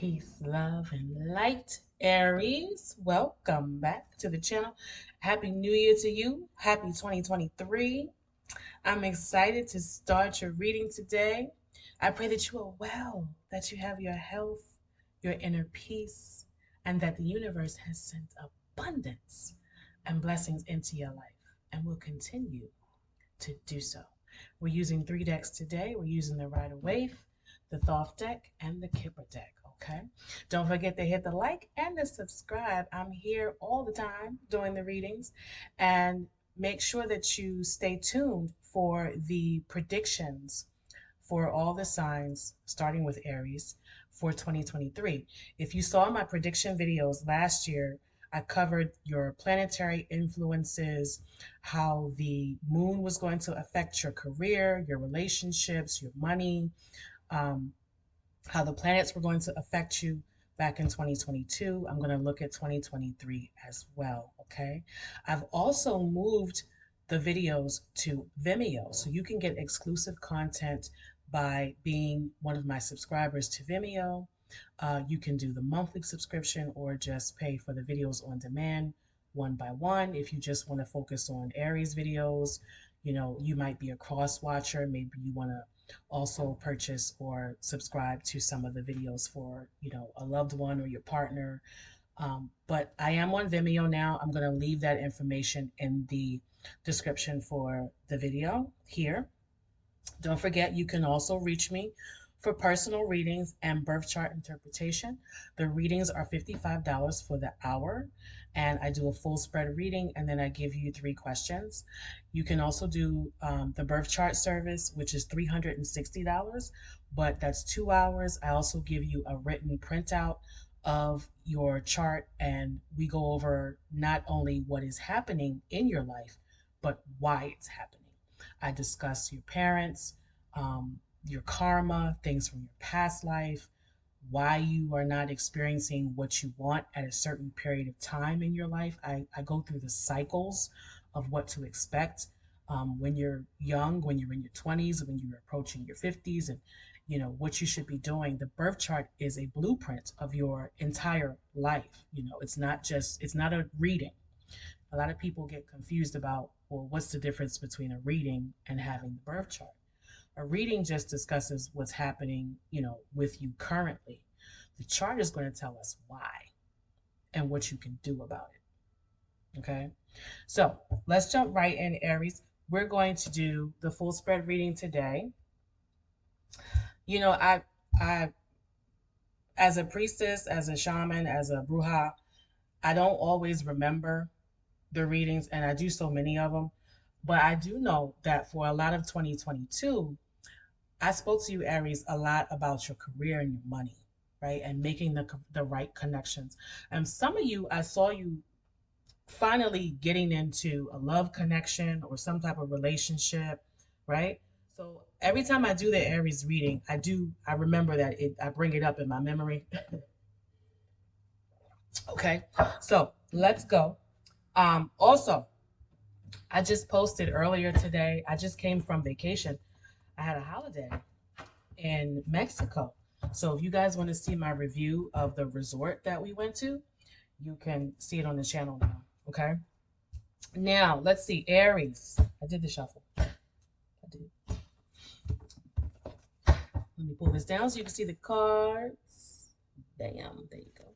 Peace, love, and light, Aries. Welcome back to the channel. Happy New Year to you. Happy 2023. I'm excited to start your reading today. I pray that you are well, that you have your health, your inner peace, and that the universe has sent abundance and blessings into your life and will continue to do so. We're using three decks today. We're using the Rider Waite, the Thoth deck, and the Kipper deck. Okay. Don't forget to hit the like and the subscribe. I'm here all the time doing the readings, and make sure that you stay tuned for the predictions for all the signs, starting with Aries for 2023. If you saw my prediction videos last year, I covered your planetary influences, how the moon was going to affect your career, your relationships, your money, um, how the planets were going to affect you back in 2022. I'm going to look at 2023 as well. Okay. I've also moved the videos to Vimeo, so you can get exclusive content by being one of my subscribers to Vimeo. You can do the monthly subscription or just pay for the videos on demand one by one. If you just want to focus on Aries videos, you might be a cross watcher. Maybe you want to also purchase or subscribe to some of the videos for, a loved one or your partner. But I am on Vimeo now. I'm going to leave that information in the description for the video here. Don't forget, you can also reach me for personal readings and birth chart interpretation. The readings are $55 for the hour, and I do a full spread reading, and then I give you three questions. You can also do the birth chart service, which is $360, but that's 2 hours. I also give you a written printout of your chart, and we go over not only what is happening in your life, but why it's happening. I discuss your parents, your karma, things from your past life, why you are not experiencing what you want at a certain period of time in your life. I go through the cycles of what to expect when you're young, when you're in your 20s, when you're approaching your 50s, and what you should be doing. The birth chart is a blueprint of your entire life. It's not a reading. A lot of people get confused about, well, what's the difference between a reading and having the birth chart? A reading just discusses what's happening, with you currently. The chart is going to tell us why and what you can do about it. Okay. So let's jump right in, Aries. We're going to do the full spread reading today. I, as a priestess, as a shaman, as a bruja, I don't always remember the readings, and I do so many of them. But I do know that for a lot of 2022, I spoke to you, Aries, a lot about your career and your money, right? And making the right connections. And some of you, I saw you finally getting into a love connection or some type of relationship, right? So every time I do the Aries reading, I remember that I bring it up in my memory. Okay, so let's go. Also, I just posted earlier today. I just came from vacation. I had a holiday in Mexico. So if you guys want to see my review of the resort that we went to, you can see it on the channel now. Okay. Now let's see, Aries. I did the shuffle. I did. Let me pull this down so you can see the cards. Bam. There you go.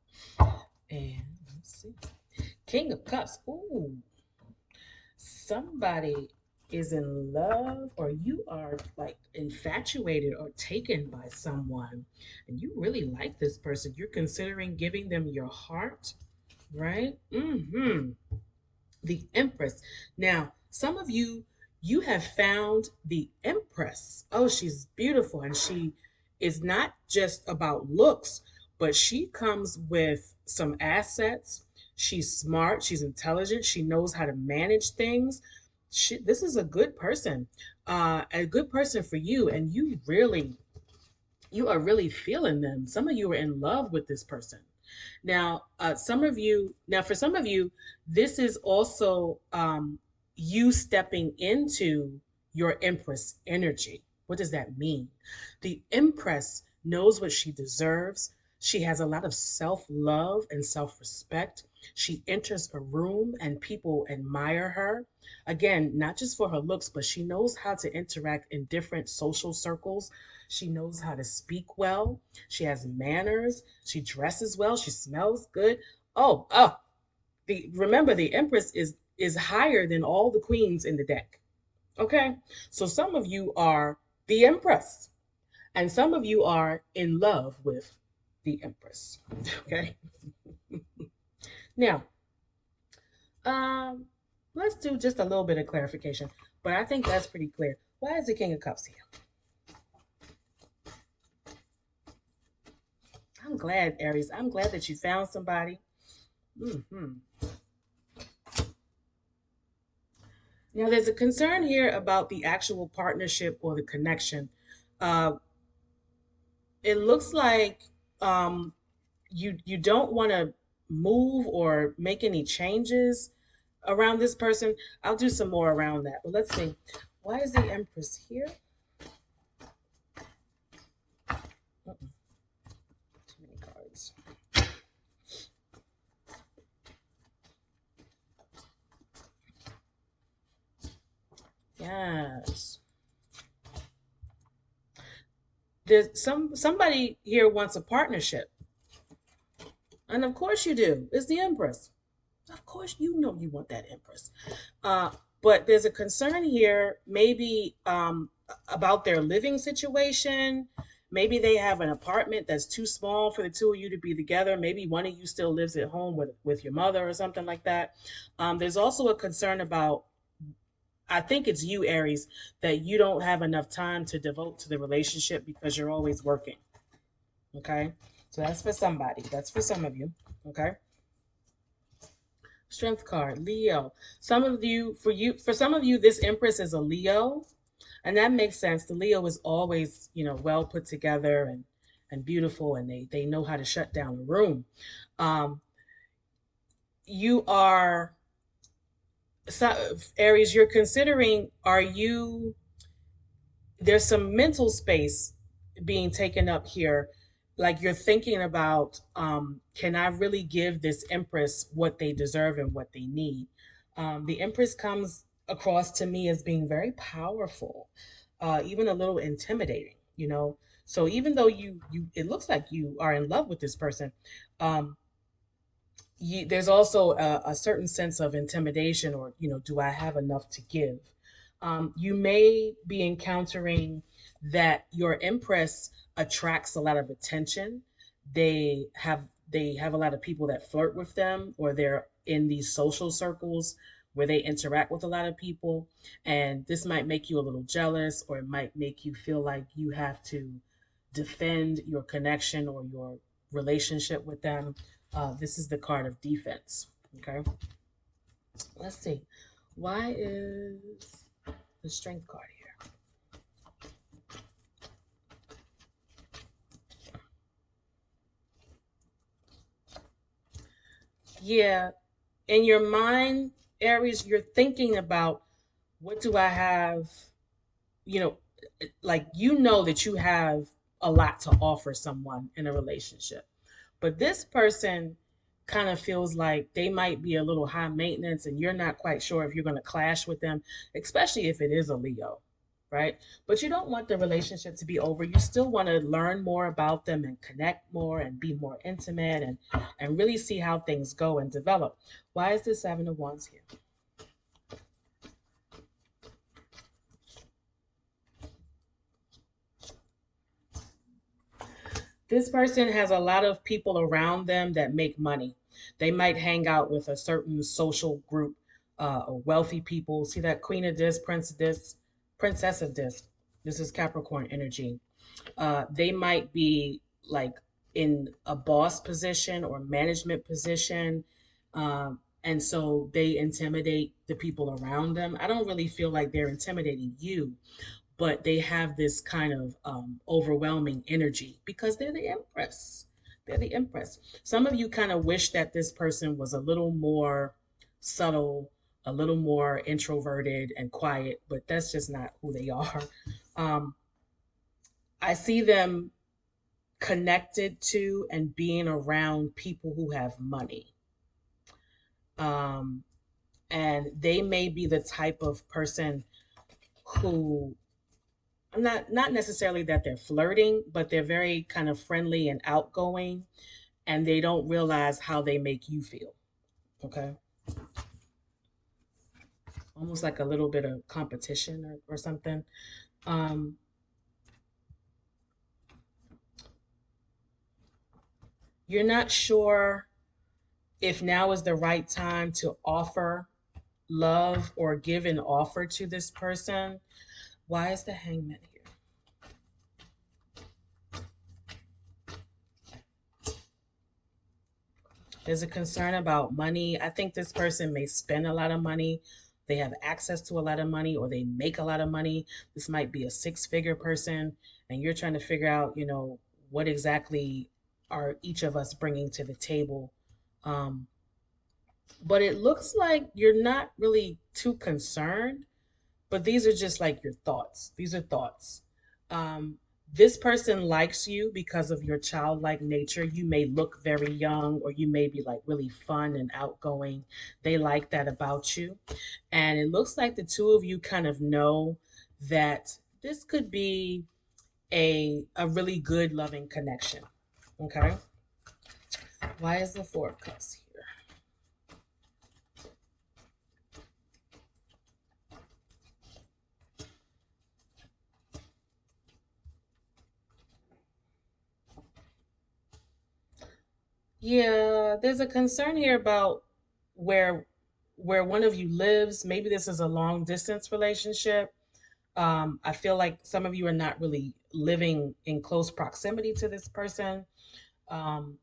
And let's see. King of Cups. Ooh. Somebody is in love, or you are like infatuated or taken by someone, and you really like this person. You're considering giving them your heart, right? The Empress. Now, some of you have found the Empress. Oh, she's beautiful, and she is not just about looks, but she comes with some assets. She's smart, she's intelligent, she knows how to manage things. This is a good person for you, and you are really feeling them. Some of you are in love with this person. For some of you, this is also you stepping into your Empress energy. What does that mean? The Empress knows what she deserves. She has a lot of self love and self respect. She enters a room and people admire her. Again, not just for her looks, but she knows how to interact in different social circles. She knows how to speak well. She has manners. She dresses well. She smells good. Oh, remember the Empress is higher than all the queens in the deck. Okay? So some of you are the Empress. And some of you are in love with the Empress. Okay. Now, um, let's do just a little bit of clarification. But I think that's pretty clear. Why is the King of Cups here? I'm glad, Aries. I'm glad that you found somebody. Hmm. Now, there's a concern here about the actual partnership or the connection. Uh, it looks like um, you don't want to move or make any changes around this person. I'll do some more around that. But let's see. Why is the Empress here? Too many cards. Yes. There's somebody here wants a partnership. And of course you do. It's the Empress. Of course you know you want that Empress. Uh, but there's a concern here, maybe about their living situation. Maybe they have an apartment that's too small for the two of you to be together. Maybe one of you still lives at home with your mother or something like that. There's also a concern about, I think it's you, Aries, that you don't have enough time to devote to the relationship because you're always working. Okay. So that's for somebody. That's for some of you. Okay. Strength card, Leo. For some of you, this Empress is a Leo, and that makes sense. The Leo is always, well put together and beautiful, and they know how to shut down a room. Um, you are Aries. You're considering. Are you There's some mental space being taken up here, like you're thinking about, can I really give this Empress what they deserve and what they need? The Empress comes across to me as being very powerful, even a little intimidating, so even though you it looks like you are in love with this person, um, there's also a certain sense of intimidation, or do I have enough to give? You may be encountering that your Empress attracts a lot of attention. They have a lot of people that flirt with them, or they're in these social circles where they interact with a lot of people, and this might make you a little jealous, or it might make you feel like you have to defend your connection or your relationship with them. This is the card of defense. Okay, let's see. Why is the strength card here? Yeah, in your mind, Aries, you're thinking about, what do I have? You know, like that you have a lot to offer someone in a relationship. But this person kind of feels like they might be a little high maintenance, and you're not quite sure if you're going to clash with them, especially if it is a Leo, right? But you don't want the relationship to be over. You still want to learn more about them and connect more and be more intimate, and really see how things go and develop. Why is this Seven of Wands here? This person has a lot of people around them that make money. They might hang out with a certain social group, or wealthy people. See that Queen of Disc, Prince of Disc, Princess of Disc. This is Capricorn energy. They might be like in a boss position or management position. And so they intimidate the people around them. I don't really feel like they're intimidating you, but they have this kind of overwhelming energy because they're the Empress. They're the Empress. Some of you kind of wish that this person was a little more subtle, a little more introverted and quiet, but that's just not who they are. Um, I see them. connected to and being around people who have money. Um, and they may be the type of person who, I'm not necessarily that they're flirting, but they're very kind of friendly and outgoing, and they don't realize how they make you feel. Okay, almost like a little bit of competition or something. Um, you're not sure if now is the right time to offer love or give an offer to this person. Why is the hangman here? There's a concern about money. I think this person may spend a lot of money. They have access to a lot of money or they make a lot of money. This might be a six-figure person, and you're trying to figure out, what exactly are each of us bringing to the table. Um, but it looks like you're not really too concerned, but these are just like your thoughts. These are thoughts. Um, this person likes you because of your childlike nature. You may look very young, or you may be like really fun and outgoing. They like that about you. And it looks like the two of you kind of know that this could be a really good, loving connection. Okay. Why is the Four of Cups here? Yeah, there's a concern here about where where one of you lives. Maybe this is a long distance relationship. I feel like some of you are not really living in close proximity to this person. Um,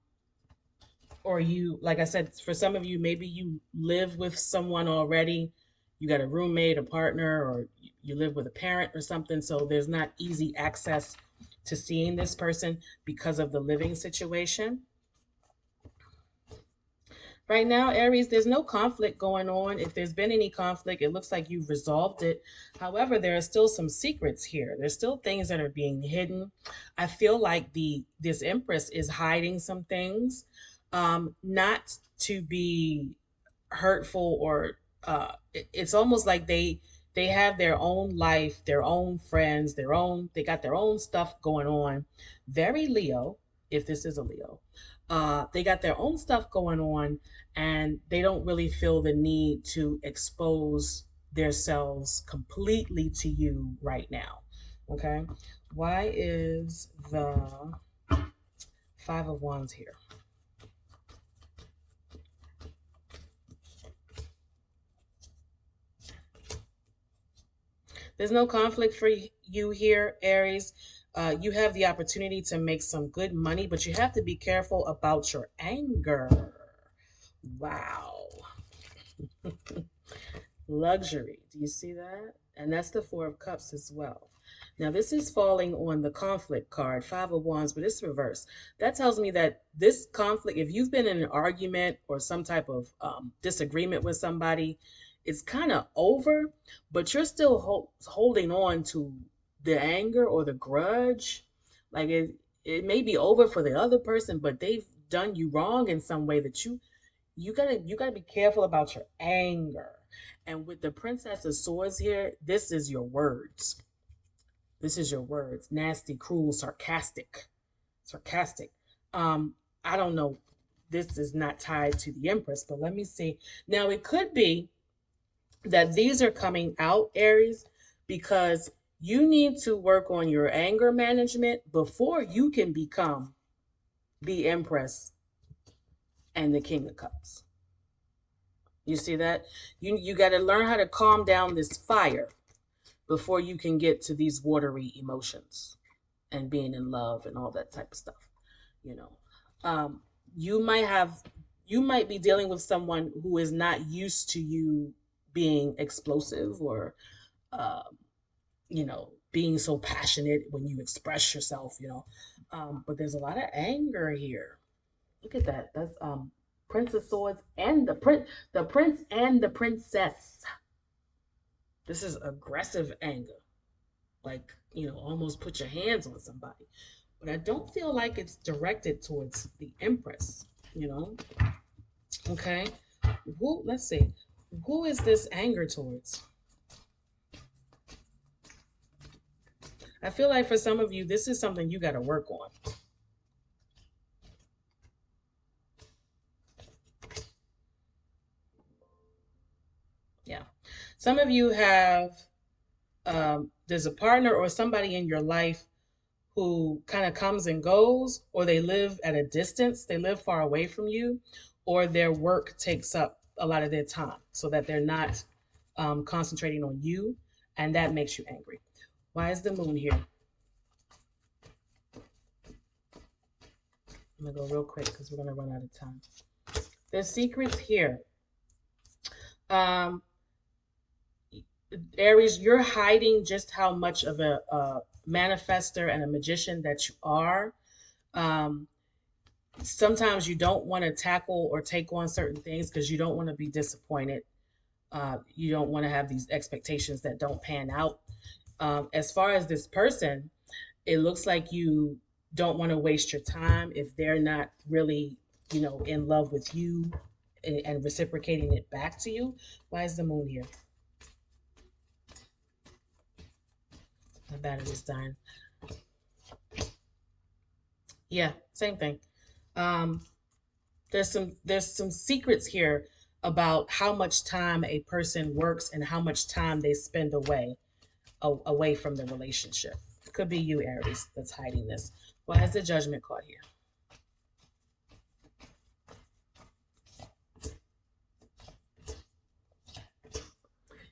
or you, like I said, for some of you, maybe you live with someone already. You got a roommate, a partner, or you live with a parent or something. So there's not easy access to seeing this person because of the living situation. Right now, Aries, there's no conflict going on. If there's been any conflict, it looks like you've resolved it. However, there are still some secrets here. There's still things that are being hidden. I feel like the this Empress is hiding some things, not to be hurtful or it's almost like they have their own life, their own friends, they got their own stuff going on. Very Leo, if this is a Leo. They got their own stuff going on, and they don't really feel the need to expose themselves completely to you right now. Okay. Why is the Five of Wands here? There's no conflict for you here, Aries. You have the opportunity to make some good money, but you have to be careful about your anger. Wow. Luxury. Do you see that? And that's the Four of Cups as well. Now, this is falling on the conflict card, Five of Wands, but it's reversed. That tells me that this conflict, if you've been in an argument or some type of disagreement with somebody, it's kind of over, but you're still holding on to the anger or the grudge. Like it may be over for the other person, but they've done you wrong in some way that you gotta be careful about your anger. And with the Princess of Swords here, this is your words. This is your words. Nasty, cruel, sarcastic. Sarcastic. I don't know. This is not tied to the Empress, but let me see. Now it could be that these are coming out, Aries, because you need to work on your anger management before you can become the Empress and the King of Cups. You see that? You got to learn how to calm down this fire before you can get to these watery emotions and being in love and all that type of stuff. You know, um, you might have you might be dealing with someone who is not used to you being explosive or being so passionate when you express yourself. But there's a lot of anger here. Look at that. That's Prince of Swords and the prince and the princess. This is aggressive anger. Like, almost put your hands on somebody. but I don't feel like it's directed towards the Empress, you know? Okay. Let's see. Who is this anger towards? I feel like for some of you, this is something you got to work on. Yeah. Some of you have, there's a partner or somebody in your life who kind of comes and goes, or they live at a distance, they live far away from you, or their work takes up a lot of their time so that they're not concentrating on you, and that makes you angry. Why is the moon here? I'm gonna go real quick because we're gonna run out of time. The secret's here. Um, Aries, you're hiding just how much of a manifester and a magician that you are. Um, Sometimes you don't want to tackle or take on certain things because you don't want to be disappointed. You don't want to have these expectations that don't pan out. As far as this person, it looks like you don't want to waste your time if they're not really, in love with you and reciprocating it back to you. Why is the moon here? My battery's dying. Yeah, same thing. Um, there's some secrets here about how much time a person works and how much time they spend away from the relationship. It could be you, Aries, that's hiding this. Why is the judgment card here?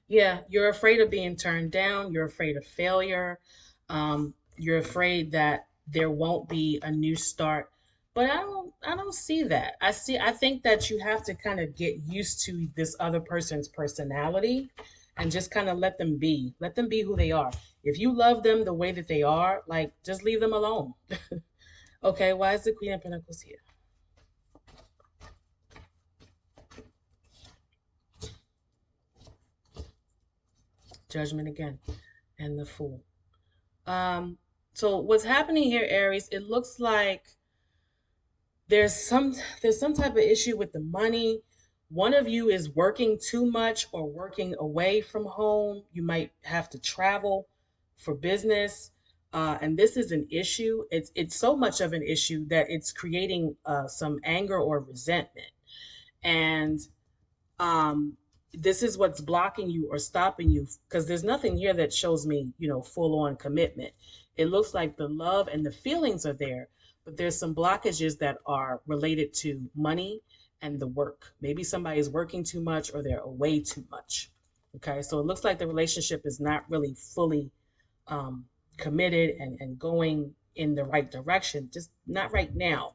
Yeah, you're afraid of being turned down. You're afraid of failure. You're afraid that there won't be a new start. But I don't see that. I think that you have to kind of get used to this other person's personality and just kind of let them be. Let them be who they are. If you love them the way that they are, like just leave them alone. Okay, why is the Queen of Pentacles here? Judgment again, and the Fool. Um, so what's happening here, Aries? It looks like there's some there's some type of issue with the money. One of you is working too much or working away from home. You might have to travel for business. And this is an issue. It's so much of an issue that it's creating some anger or resentment. And um this is what's blocking you or stopping you, because there's nothing here that shows me, full on commitment. It looks like the love and the feelings are there, but there's some blockages that are related to money and the work. Maybe somebody is working too much or they're away too much. Okay, so it looks like the relationship is not really fully um, committed and going in the right direction, just not right now.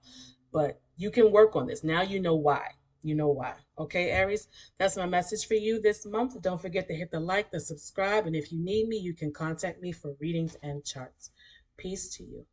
But you can work on this. Now you know why. You know why. Okay, Aries, that's my message for you this month. Don't forget to hit the like, the subscribe, and if you need me, you can contact me for readings and charts. Peace to you.